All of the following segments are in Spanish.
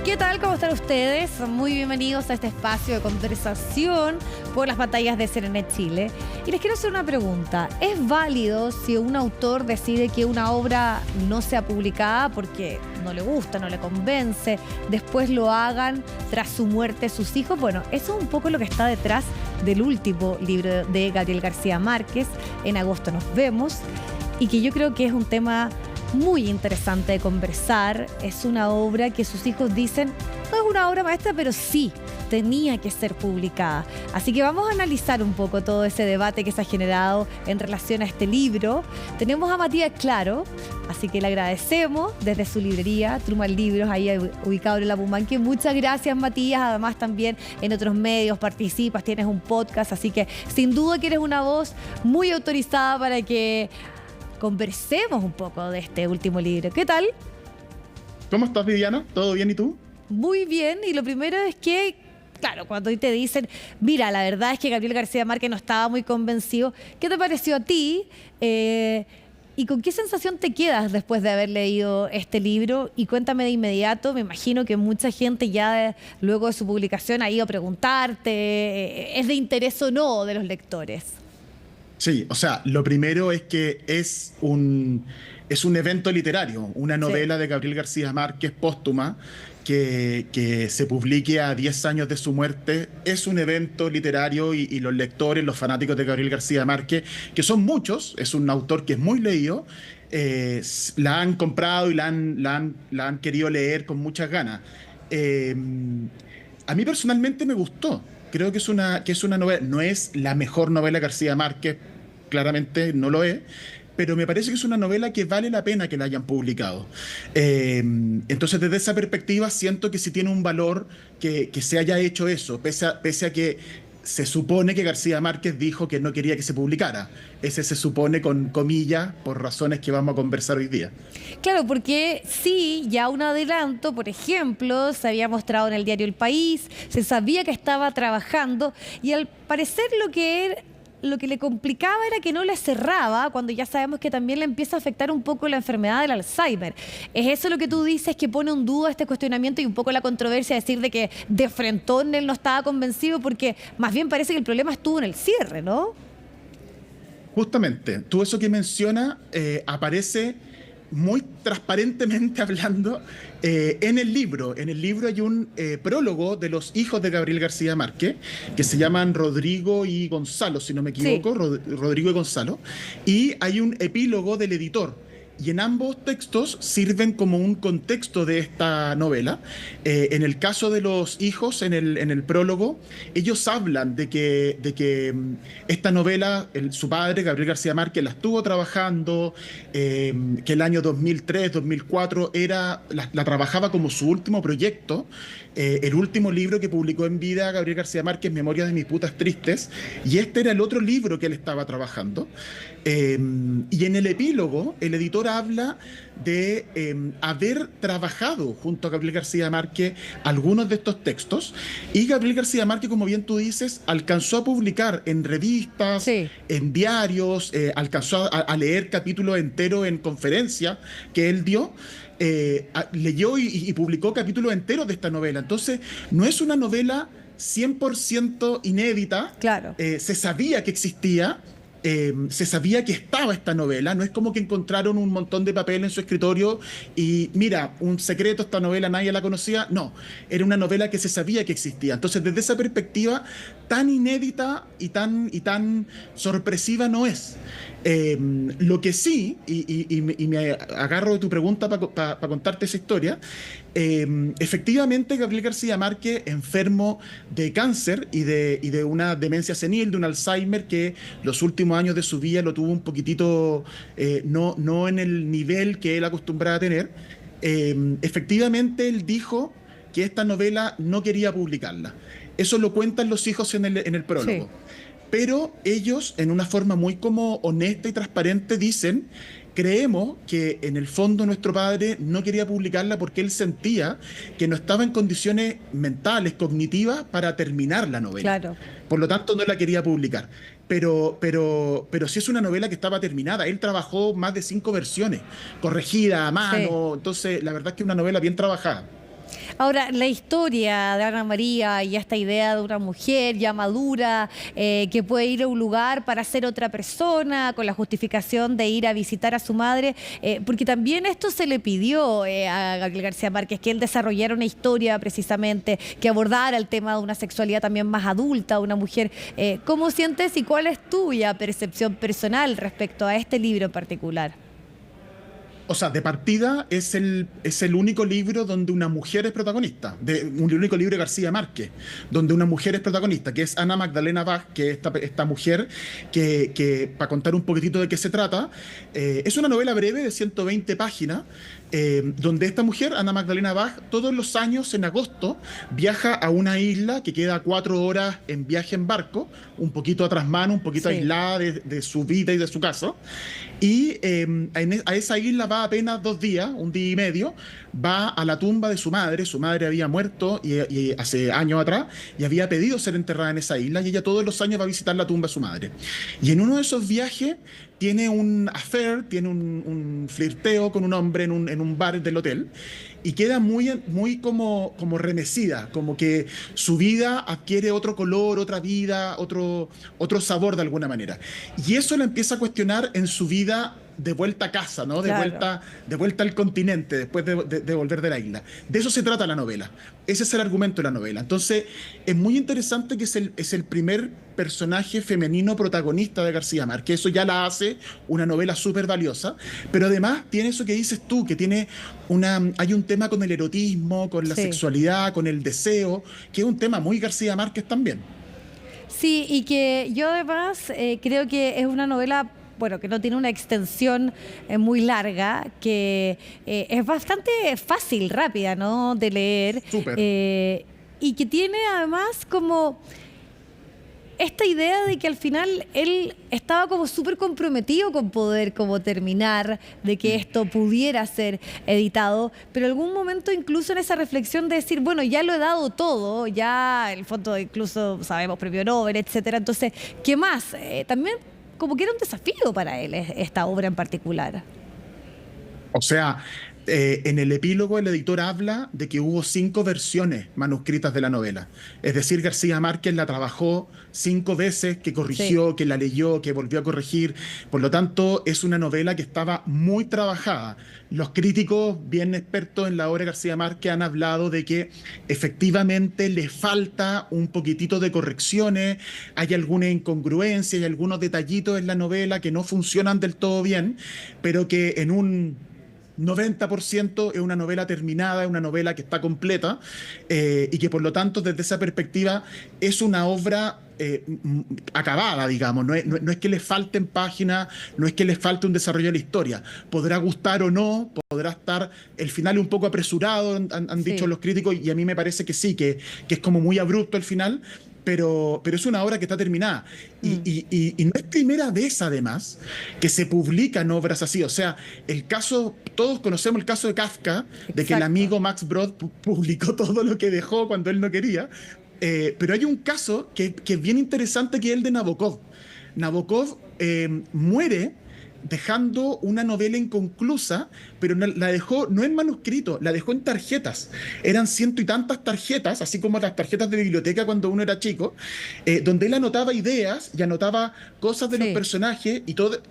¿Qué tal? ¿Cómo están ustedes? Muy bienvenidos a este espacio de conversación por las pantallas de Serenet Chile. Y les quiero hacer una pregunta. ¿Es válido si un autor decide que una obra no sea publicada porque no le gusta, no le convence, después lo hagan tras su muerte sus hijos? Bueno, eso es un poco lo que está detrás del último libro de Gabriel García Márquez, En agosto nos vemos, y que yo creo que es un tema muy interesante de conversar. Es una obra que sus hijos dicen, no es una obra maestra, pero sí, tenía que ser publicada. Así que vamos a analizar un poco todo ese debate que se ha generado en relación a este libro. Tenemos a Matías Claro, así que le agradecemos desde su librería, Truman Libros, ahí ubicado en la Pumanque. Muchas gracias, Matías. Además, también en otros medios participas, tienes un podcast, así que sin duda que eres una voz muy autorizada para que conversemos un poco de este último libro. ¿Qué tal? ¿Cómo estás, Viviana? ¿Todo bien y tú? Muy bien, y lo primero es que, claro, cuando te dicen, mira, la verdad es que Gabriel García Márquez no estaba muy convencido, ¿qué te pareció a ti? ¿Y con qué sensación te quedas después de haber leído este libro? Y cuéntame de inmediato, me imagino que mucha gente ya luego de su publicación ha ido a preguntarte, ¿es de interés o no de los lectores? Sí, o sea, lo primero es que es un evento literario, una novela de Gabriel García Márquez póstuma que se publique a 10 años de su muerte. Es un evento literario y los lectores, los fanáticos de Gabriel García Márquez, que son muchos, es un autor que es muy leído, la han comprado y la han querido leer con muchas ganas. A mí personalmente me gustó. Creo que es una novela, no es la mejor novela de García Márquez, claramente no lo es, pero me parece que es una novela que vale la pena que la hayan publicado. Entonces, desde esa perspectiva, siento que sí tiene un valor que se haya hecho eso, pese a que se supone que García Márquez dijo que no quería que se publicara. Ese se supone con comillas, por razones que vamos a conversar hoy día. Claro, porque sí, ya un adelanto, por ejemplo, se había mostrado en el diario El País, se sabía que estaba trabajando y al parecer lo que le complicaba era que no le cerraba, cuando ya sabemos que también le empieza a afectar un poco la enfermedad del Alzheimer. ¿Es eso lo que tú dices que pone en duda este cuestionamiento y un poco la controversia de decir de que de frentón él no estaba convencido? Porque más bien parece que el problema estuvo en el cierre, ¿no? Justamente, tú eso que mencionas aparece muy transparentemente hablando en el libro. En el libro hay un prólogo de los hijos de Gabriel García Márquez, que se llaman Rodrigo y Gonzalo, si no me equivoco, sí. Rodrigo y Gonzalo, y hay un epílogo del editor. Y en ambos textos sirven como un contexto de esta novela. En el caso de los hijos, en el prólogo, ellos hablan de que esta novela, su padre, Gabriel García Márquez, la estuvo trabajando, que el año 2003, 2004 la trabajaba como su último proyecto. El último libro que publicó en vida Gabriel García Márquez, Memorias de mis putas tristes, y este era el otro libro que él estaba trabajando. Y en el epílogo, el editor habla de haber trabajado junto a Gabriel García Márquez algunos de estos textos, y Gabriel García Márquez, como bien tú dices, alcanzó a publicar en revistas, sí, en diarios, alcanzó a leer capítulos enteros en conferencias que él dio. Leyó y publicó capítulos enteros de esta novela. Entonces, no es una novela 100% inédita. Claro. Se sabía que existía, se sabía que estaba esta novela. No es como que encontraron un montón de papel en su escritorio y mira, un secreto, esta novela nadie la conocía. No, era una novela que se sabía que existía. Entonces, desde esa perspectiva, tan inédita y tan sorpresiva no es. Lo que sí, y me agarro de tu pregunta para contarte esa historia, efectivamente Gabriel García Márquez, enfermo de cáncer y de una demencia senil, de un Alzheimer que los últimos años de su vida lo tuvo un poquitito, no en el nivel que él acostumbraba a tener. Efectivamente él dijo que esta novela no quería publicarla. Eso lo cuentan los hijos en el prólogo. Sí. Pero ellos, en una forma muy como honesta y transparente, dicen: creemos que en el fondo nuestro padre no quería publicarla porque él sentía que no estaba en condiciones mentales, cognitivas, para terminar la novela. Claro. Por lo tanto, no la quería publicar. Pero sí es una novela que estaba terminada. Él trabajó más de 5 versiones, corregida a mano. Sí. Entonces, la verdad es que es una novela bien trabajada. Ahora, la historia de Ana María y esta idea de una mujer ya madura que puede ir a un lugar para ser otra persona con la justificación de ir a visitar a su madre, porque también esto se le pidió a Gabriel García Márquez, que él desarrollara una historia precisamente que abordara el tema de una sexualidad también más adulta, una mujer. ¿Cómo sientes y cuál es tuya percepción personal respecto a este libro en particular? O sea, de partida es el único libro donde una mujer es protagonista, un único libro de García Márquez, donde una mujer es protagonista, que es Ana Magdalena Bach, que es esta mujer para contar un poquitito de qué se trata, es una novela breve de 120 páginas, donde esta mujer, Ana Magdalena Bach, todos los años en agosto viaja a una isla que queda 4 horas en viaje en barco, un poquito a trasmano, un poquito aislada de su vida y de su casa, y a esa isla va apenas 2 días, un día y medio, va a la tumba de su madre había muerto y hace años atrás, y había pedido ser enterrada en esa isla, y ella todos los años va a visitar la tumba de su madre. Y en uno de esos viajes tiene un affair, tiene un flirteo con un hombre en un bar del hotel, y queda muy como remecida, como que su vida adquiere otro color, otra vida, otro sabor de alguna manera. Y eso la empieza a cuestionar en su vida de vuelta a casa, ¿no? Claro. De vuelta al continente, después de volver de la isla. De eso se trata la novela. Ese es el argumento de la novela. Entonces, es muy interesante que es el primer personaje femenino protagonista de García Márquez. Eso ya la hace una novela súper valiosa, pero además tiene eso que dices tú, que hay un tema con el erotismo, con la sexualidad, con el deseo, que es un tema muy García Márquez también. Sí, y que yo además creo que es una novela, bueno, que no tiene una extensión muy larga, que es bastante fácil, rápida, ¿no?, de leer. Súper. Y que tiene además como esta idea de que al final él estaba como súper comprometido con poder como terminar, de que esto pudiera ser editado, pero en algún momento incluso en esa reflexión de decir, bueno, ya lo he dado todo, ya el fondo incluso sabemos premio Nobel, etcétera, entonces, ¿qué más? También como que era un desafío para él esta obra en particular. O sea, en el epílogo el editor habla de que hubo 5 versiones manuscritas de la novela. Es decir, García Márquez la trabajó 5 veces, que corrigió, que la leyó, que volvió a corregir. Por lo tanto, es una novela que estaba muy trabajada. Los críticos bien expertos en la obra de García Márquez han hablado de que efectivamente le falta un poquitito de correcciones, hay alguna incongruencia, hay algunos detallitos en la novela que no funcionan del todo bien, pero que en un 90% es una novela terminada, es una novela que está completa, y que por lo tanto desde esa perspectiva es una obra acabada, digamos. No es que le falten páginas, no es que le falte un desarrollo de la historia. Podrá gustar o no, podrá estar el final un poco apresurado, han dicho los críticos, y a mí me parece que sí, que es como muy abrupto el final. Pero es una obra que está terminada. Y no es primera vez, además, que se publican obras así. O sea, todos conocemos el caso de Kafka, de que el amigo Max Brod publicó todo lo que dejó cuando él no quería. Pero hay un caso que es bien interesante, que es el de Nabokov. Nabokov muere dejando una novela inconclusa, pero la dejó no en manuscrito, la dejó en tarjetas. Eran 100 y tantas tarjetas, así como las tarjetas de biblioteca cuando uno era chico, donde él anotaba ideas y anotaba cosas de los personajes, y todas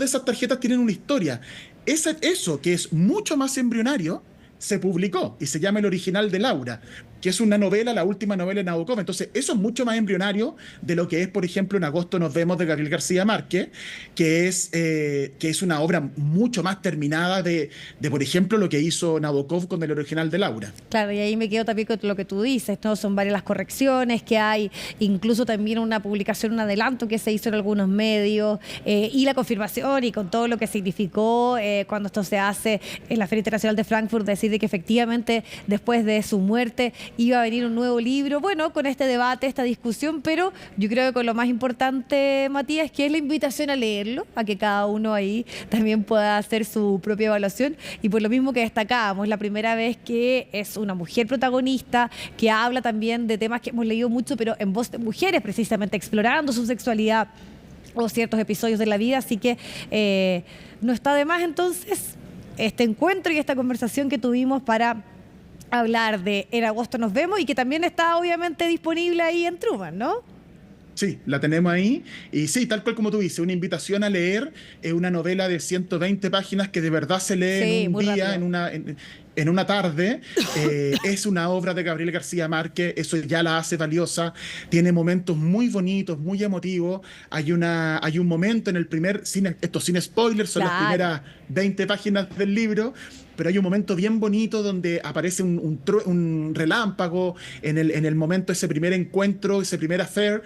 esas tarjetas tienen una historia. Eso, que es mucho más embrionario, se publicó y se llama El original de Laura, que es una novela, la última novela de Nabokov. Entonces, eso es mucho más embrionario de lo que es, por ejemplo, En agosto nos vemos, de Gabriel García Márquez, que es una obra mucho más terminada de, por ejemplo, lo que hizo Nabokov con El original de Laura. Claro, y ahí me quedo también con lo que tú dices, ¿no? Son varias las correcciones que hay, incluso también una publicación, un adelanto que se hizo en algunos medios, y la confirmación, y con todo lo que significó cuando esto se hace en la Feria Internacional de Frankfurt, decir de que efectivamente después de su muerte iba a venir un nuevo libro. Bueno, con este debate, esta discusión, pero yo creo que con lo más importante, Matías, que es la invitación a leerlo, a que cada uno ahí también pueda hacer su propia evaluación. Y por lo mismo que destacábamos, la primera vez que es una mujer protagonista, que habla también de temas que hemos leído mucho, pero en voz de mujeres, precisamente explorando su sexualidad o ciertos episodios de la vida. Así que no está de más entonces este encuentro y esta conversación que tuvimos para hablar de En agosto nos vemos y que también está obviamente disponible ahí en Truman, ¿no? Sí, la tenemos ahí. Y sí, tal cual como tú dices, una invitación a leer una novela de 120 páginas que de verdad se lee Sí, en un muy día, rápido. en una tarde. Es una obra de Gabriel García Márquez, eso ya la hace valiosa. Tiene momentos muy bonitos, muy emotivos. Hay un momento en el primer, esto sin spoilers, son las Claro. primeras 20 páginas del libro, pero hay un momento bien bonito donde aparece un relámpago en el momento de ese primer encuentro, ese primer affair.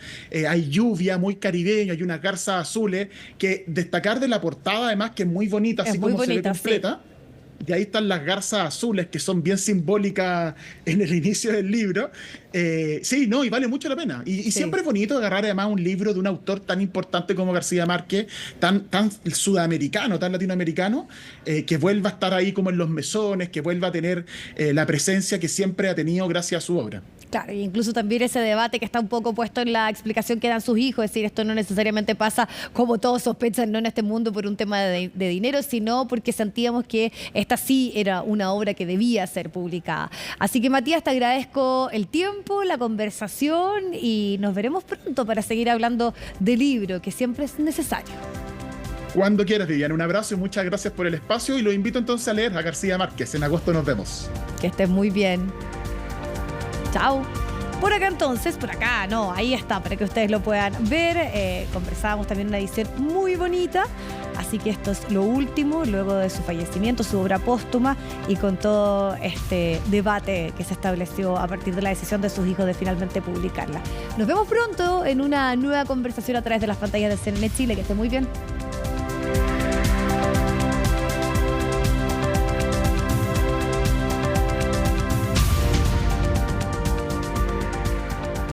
Hay lluvia muy caribeña, hay unas garzas azules, que destacar de la portada además que es muy bonita, Es así muy como se ve bonita, sí. completa. Y ahí están las garzas azules, que son bien simbólicas en el inicio del libro. Sí, no, y vale mucho la pena. Y Sí. siempre es bonito agarrar además un libro de un autor tan importante como García Márquez, tan sudamericano, tan latinoamericano, que vuelva a estar ahí como en los mesones, que vuelva a tener la presencia que siempre ha tenido gracias a su obra. Claro, y incluso también ese debate que está un poco puesto en la explicación que dan sus hijos, es decir, esto no necesariamente pasa como todos sospechan, no en este mundo por un tema de dinero, sino porque sentíamos que esta sí era una obra que debía ser publicada. Así que Matías, te agradezco el tiempo, la conversación y nos veremos pronto para seguir hablando del libro, que siempre es necesario. Cuando quieras, Viviana, un abrazo y muchas gracias por el espacio y los invito entonces a leer a García Márquez. En agosto nos vemos. Que estés muy bien. Chao. Por acá entonces, por acá, no, ahí está, para que ustedes lo puedan ver. Conversábamos también una edición muy bonita, así que esto es lo último, luego de su fallecimiento, su obra póstuma y con todo este debate que se estableció a partir de la decisión de sus hijos de finalmente publicarla. Nos vemos pronto en una nueva conversación a través de las pantallas de CNN Chile, que esté muy bien.